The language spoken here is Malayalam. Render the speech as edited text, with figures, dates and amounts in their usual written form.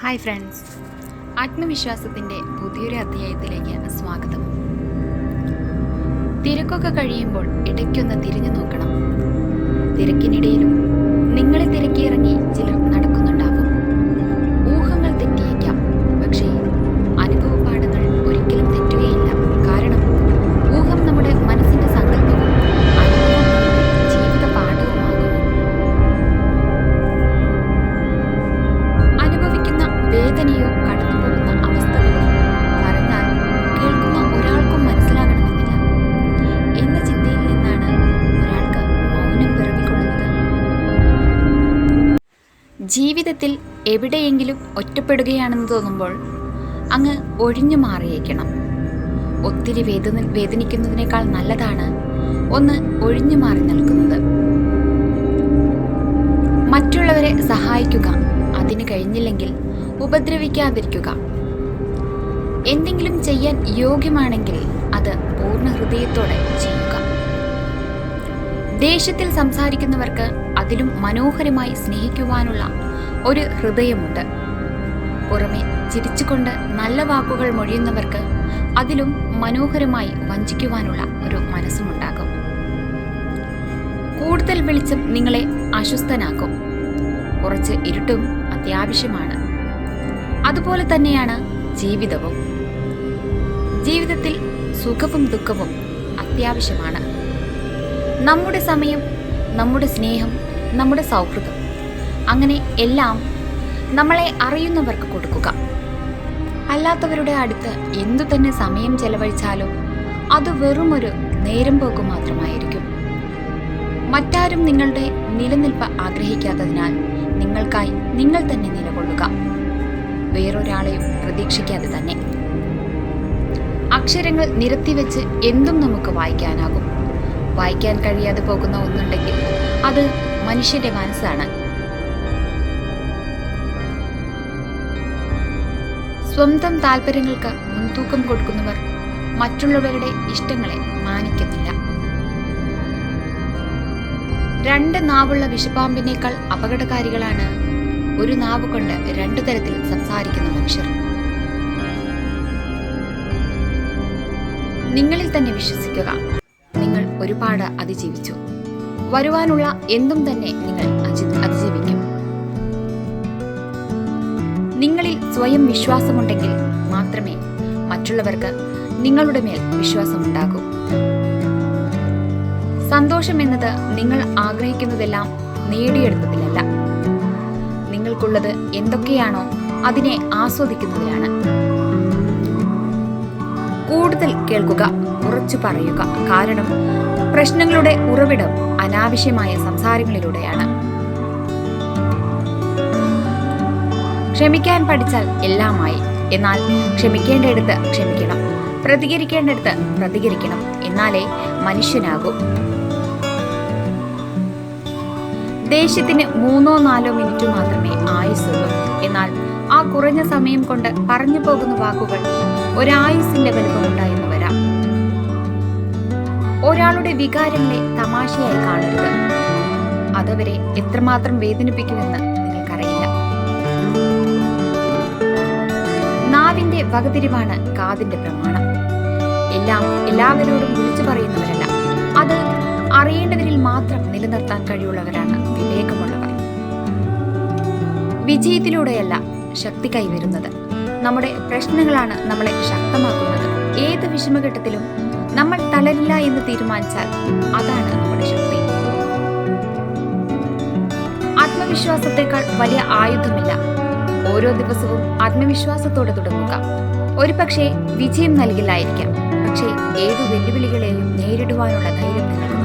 ഹായ് ഫ്രണ്ട്സ്, ആത്മവിശ്വാസത്തിൻ്റെ പുതിയൊരു അധ്യായത്തിലേക്ക് സ്വാഗതം. തിരക്കൊക്കെ കഴിയുമ്പോൾ ഇടയ്ക്കൊന്ന് തിരിഞ്ഞു നോക്കണം. തിരക്കിനിടയിലും നിങ്ങളെ തിരക്കിയിറങ്ങി ചിലർ നടക്കുന്നുണ്ടാവും. ഊഹങ്ങൾ തെറ്റിയേക്കാം, പക്ഷേ അനുഭവ പാഠങ്ങൾ ഒരിക്കലും തെറ്റുകയില്ല. കാരണം ഊഹം നമ്മുടെ മനസ്സിൻ്റെ സങ്കല്പവും അനുഭവം നമ്മുടെ ജീവിത പാഠവുമാകുന്നു. അനുഭവിക്കുന്ന വേദനയോ കടന്നുപോകുന്ന അവസ്ഥകളോ പറഞ്ഞാൽ കേൾക്കുന്ന ഒരാൾക്കും മനസ്സിലാകണമെന്നില്ല എന്ന ചിന്തയിൽ നിന്നാണ് ഒരാൾക്ക് മൗനം പിറവികൊള്ളുന്നത്. ജീവിതത്തിൽ എവിടെയെങ്കിലും ഒറ്റപ്പെടുകയാണെന്ന് തോന്നുമ്പോൾ അങ്ങ് ഒഴിഞ്ഞു മാറിയേക്കണം. ഒത്തിരി വേദനിക്കുന്നതിനേക്കാൾ നല്ലതാണ് ഒന്ന് ഒഴിഞ്ഞു മാറി നിൽക്കുന്നത്. മറ്റുള്ളവരെ സഹായിക്കുക, അതിന് കഴിഞ്ഞില്ലെങ്കിൽ ഉപദ്രവിക്കാതിരിക്കുക. എന്തെങ്കിലും ചെയ്യാൻ യോഗ്യമാണെങ്കിൽ അത് പൂർണ്ണ ഹൃദയത്തോടെ ചെയ്യുക. ദേഷ്യത്തിൽ സംസാരിക്കുന്നവർക്ക് അതിലും മനോഹരമായി സ്നേഹിക്കുവാനുള്ള ഒരു ഹൃദയമുണ്ട്. പുറമെ ചിരിച്ചുകൊണ്ട് നല്ല വാക്കുകൾ മൊഴിയുന്നവർക്ക് അതിലും മനോഹരമായി വഞ്ചിക്കുവാനുള്ള ഒരു മനസ്സുമുണ്ടാകും. കൂടുതൽ വെളിച്ചം നിങ്ങളെ അസ്വസ്ഥനാക്കും. കുറച്ച് ഇരുട്ടും അത്യാവശ്യമാണ്. അതുപോലെ തന്നെയാണ് ജീവിതവും. ജീവിതത്തിൽ സുഖവും ദുഃഖവും അത്യാവശ്യമാണ്. നമ്മുടെ സമയം, നമ്മുടെ സ്നേഹം, നമ്മുടെ സൗഹൃദം, അങ്ങനെ എല്ലാം നമ്മളെ അറിയുന്നവർക്ക് കൊടുക്കുക. അല്ലാത്തവരുടെ അടുത്ത് എന്തു തന്നെ സമയം ചെലവഴിച്ചാലും അത് വെറുമൊരു നേരം പോക്ക് മാത്രമായിരിക്കും. മറ്റാരും നിങ്ങളുടെ നിലനിൽപ്പ് ആഗ്രഹിക്കാത്തതിനാൽ നിങ്ങൾക്കായി നിങ്ങൾ തന്നെ നിലകൊള്ളുക. വേറൊരാളെയും പ്രതീക്ഷിക്കാതെ തന്നെ. അക്ഷരങ്ങൾ നിരത്തിവെച്ച് എന്തും നമുക്ക് വായിക്കാനാകും. വായിക്കാൻ കഴിയാതെ പോകുന്ന ഒന്നുണ്ടെങ്കിൽ അത് മനുഷ്യന്റെ മനസ്സാണ്. സ്വന്തം താല്പര്യങ്ങൾക്ക് മുൻതൂക്കം കൊടുക്കുന്നവർ മറ്റുള്ളവരുടെ ഇഷ്ടങ്ങളെ മാനിക്കുന്നില്ല. രണ്ട് നാവുള്ള വിഷപ്പാമ്പിനേക്കാൾ അപകടകാരികളാണ് ഒരു നാവ് കൊണ്ട് രണ്ടു തരത്തിൽ സംസാരിക്കുന്ന മനുഷ്യർ. നിങ്ങളിൽ തന്നെ വിശ്വസിക്കുക. നിങ്ങൾ ഒരുപാട് അതിജീവിച്ചു. വരുവാനുള്ള എന്തും തന്നെ നിങ്ങൾ അതിജീവിക്കും. നിങ്ങളിൽ സ്വയം വിശ്വാസമുണ്ടെങ്കിൽ മാത്രമേ മറ്റുള്ളവർക്ക് നിങ്ങളുടെ മേൽ വിശ്വാസമുണ്ടാകൂ. സന്തോഷം എന്നത് നിങ്ങൾ ആഗ്രഹിക്കുന്നതെല്ലാം നേടിയെടുത്തതിലല്ല, നിങ്ങൾക്കുള്ളത് എന്തൊക്കെയാണോ അതിനെ ആസ്വദിക്കുന്നതിലാണ്. കൂടുതൽ കേൾക്കുക, കുറച്ചു പറയുക. കാരണം പ്രശ്നങ്ങളുടെ ഉറവിടം അനാവശ്യമായ സംസാരങ്ങളിലൂടെയാണ്. ക്ഷമിക്കാൻ പഠിച്ചാൽ എല്ലാമായി. എന്നാൽ ക്ഷമിക്കേണ്ടടുത്ത് ക്ഷമിക്കണം, പ്രതികരിക്കേണ്ടടുത്ത് പ്രതികരിക്കണം. എന്നാലേ മനുഷ്യനാകൂ. ദേഷ്യത്തിന് 3-4 മിനിറ്റ് മാത്രമേ ആയുസുള്ളൂ. എന്നാൽ ആ കുറഞ്ഞ സമയം കൊണ്ട് പറഞ്ഞു പോകുന്ന വാക്കുകൾ ഒരായുസിന്റെ വലുപ്പമുണ്ടായെന്ന് വരാം. ഒരാളുടെ വികാരങ്ങളെ തമാശയായി കാണരുത്. അതവരെ എത്രമാത്രം വേദനിപ്പിക്കുമെന്ന് നിങ്ങൾക്കറിയില്ല. നാവിന്റെ വകതിരിവാണ് കാതിന്റെ പ്രമാണം. എല്ലാം എല്ലാവരോടും വിളിച്ചു പറയുന്നവരല്ല, അത് അറിയേണ്ടവരിൽ മാത്രം നിലനിർത്താൻ കഴിവുള്ളവരാണ് വിവേകമുള്ളവർ. വിജയത്തിലൂടെയല്ല ശക്തി കൈവരുന്നത്. നമ്മുടെ പ്രശ്നങ്ങളാണ് നമ്മളെ ശക്തമാക്കുന്നത്. ഏത് വിഷമഘട്ടത്തിലും നമ്മൾ തളരില്ല എന്ന് തീരുമാനിച്ചാൽ അതാണ് നമ്മുടെ ശക്തി. ആത്മവിശ്വാസത്തെക്കാൾ വലിയ ആയുധമില്ല. ഓരോ ദിവസവും ആത്മവിശ്വാസത്തോടെ തുടങ്ങുക. ഒരു പക്ഷേ വിജയം നൽകില്ലായിരിക്കാം, പക്ഷേ ഏതു വെല്ലുവിളികളെയും നേരിടുവാനുള്ള ധൈര്യം നിങ്ങൾക്ക്